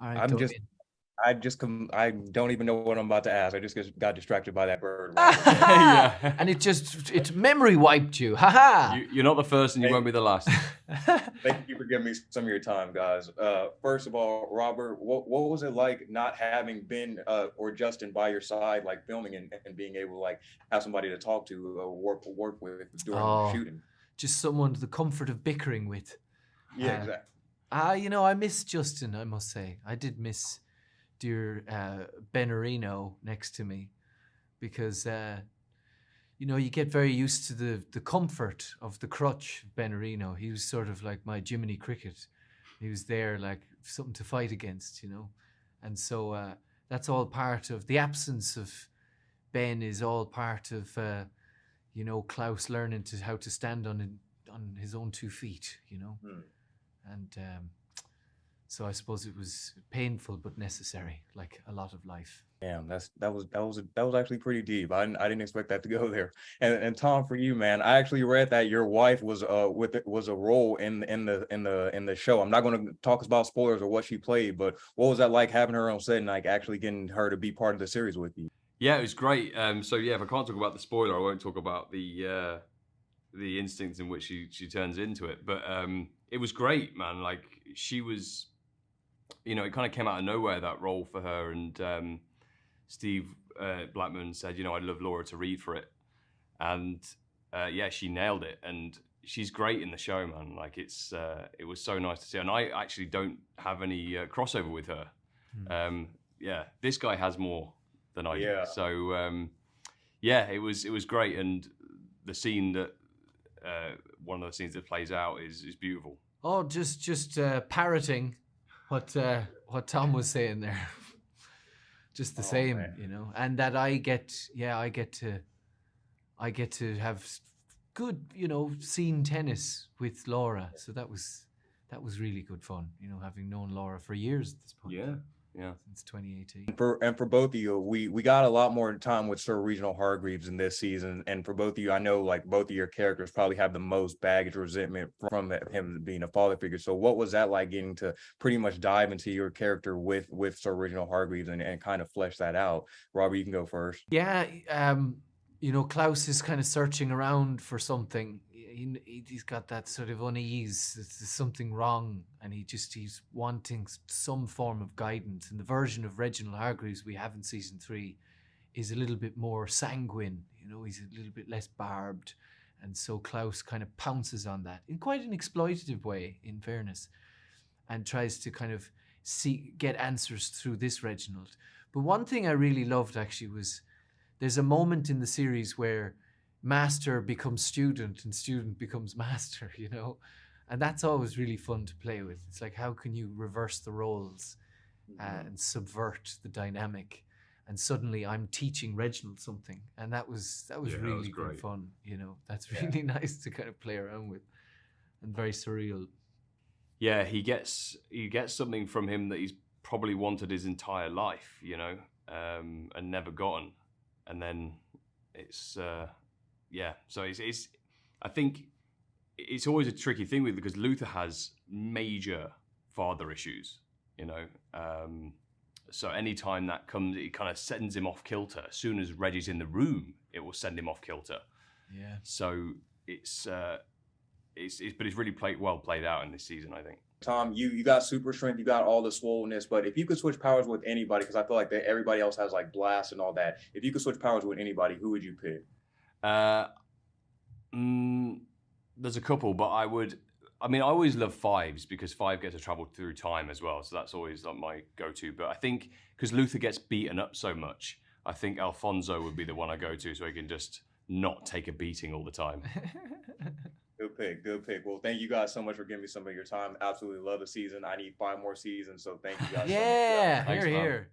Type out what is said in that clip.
All right, I'm go just, I don't even know what I'm about to ask. I just got distracted by that bird, Robert. So Yeah. and it memory wiped you. Ha ha. You're not the first and you won't be the last. thank you for giving me some of your time, guys. First of all, Robert, what was it like not having Ben or Justin by your side, like filming and being able to like have somebody to talk to, work with during Oh, shooting? just someone the comfort of bickering with. Yeah, exactly. I miss Justin, I must say. I did miss dear Ben Areno next to me because you get very used to the comfort of the crutch of Ben Areno. He was sort of like my Jiminy Cricket. He was there like something to fight against. And so that's all part of the absence of Ben is all part of Klaus learning how to stand on his own 2 feet. Hmm. And so I suppose it was painful but necessary, like a lot of life. Damn, that was actually pretty deep. I didn't expect that to go there. And Tom, for you, man, I actually read that your wife was a role in the show. I'm not going to talk about spoilers or what she played, but what was that like having her on set and like actually getting her to be part of the series with you? Yeah, it was great. So yeah, if I can't talk about the spoiler, I won't talk about the instincts in which she turns into it. But it was great, man. Like she was, it kind of came out of nowhere, that role for her. And Steve Blackman said, I'd love Laura to read for it. And yeah, she nailed it. And she's great in the show, man. Like it was so nice to see. And I actually don't have any crossover with her. Yeah, this guy has more than I do. Yeah. So yeah, it was great. And the scene that one of the scenes that plays out is beautiful. Oh, just parroting what Tom was saying there. Just the same, Man. and that I get to have good, scene tennis with Laura. So that was really good fun, having known Laura for years at this point. Yeah. Since 2018. For both of you, we got a lot more time with Sir Reginald Hargreaves in this season, and for both of you, I know like both of your characters probably have the most baggage, resentment from him being a father figure. So, what was that like getting to pretty much dive into your character with Sir Reginald Hargreaves and kind of flesh that out? Robert, you can go first. Yeah, Klaus is kind of searching around for something. He's got that sort of unease. There's something wrong, and he's wanting some form of guidance. And the version of Reginald Hargreaves we have in season 3 is a little bit more sanguine. He's a little bit less barbed, and so Klaus kind of pounces on that in quite an exploitative way, in fairness, and tries to kind of get answers through this Reginald. But one thing I really loved actually was there's a moment in the series where master becomes student and student becomes master, and that's always really fun to play with. It's like, how can you reverse the roles and subvert the dynamic? And suddenly I'm teaching Reginald something, and that was really good fun. That's really nice to kind of play around with, and very surreal. Yeah, he gets something from him that he's probably wanted his entire life, and never gotten. And then it's so it's I think it's always a tricky thing with, because Luther has major father issues, so anytime that comes, it kind of sends him off kilter. As soon as Reggie's in the room, it will send him off kilter. Yeah. So it's really well played out in this season, I think. Tom, you got super strength, you got all the swollenness, but if you could switch powers with anybody, because I feel like that everybody else has like blast and all that. If you could switch powers with anybody, who would you pick? There's a couple, but I always love Fives, because Five gets to travel through time as well, so that's always like my go-to. But I think because Luther gets beaten up so much, I think Alfonso would be the one I go to, so he can just not take a beating all the time. Good pick. Well, thank you guys so much for giving me some of your time. Absolutely love the season. I need 5 more seasons, so thank you guys. Yeah, so much. here.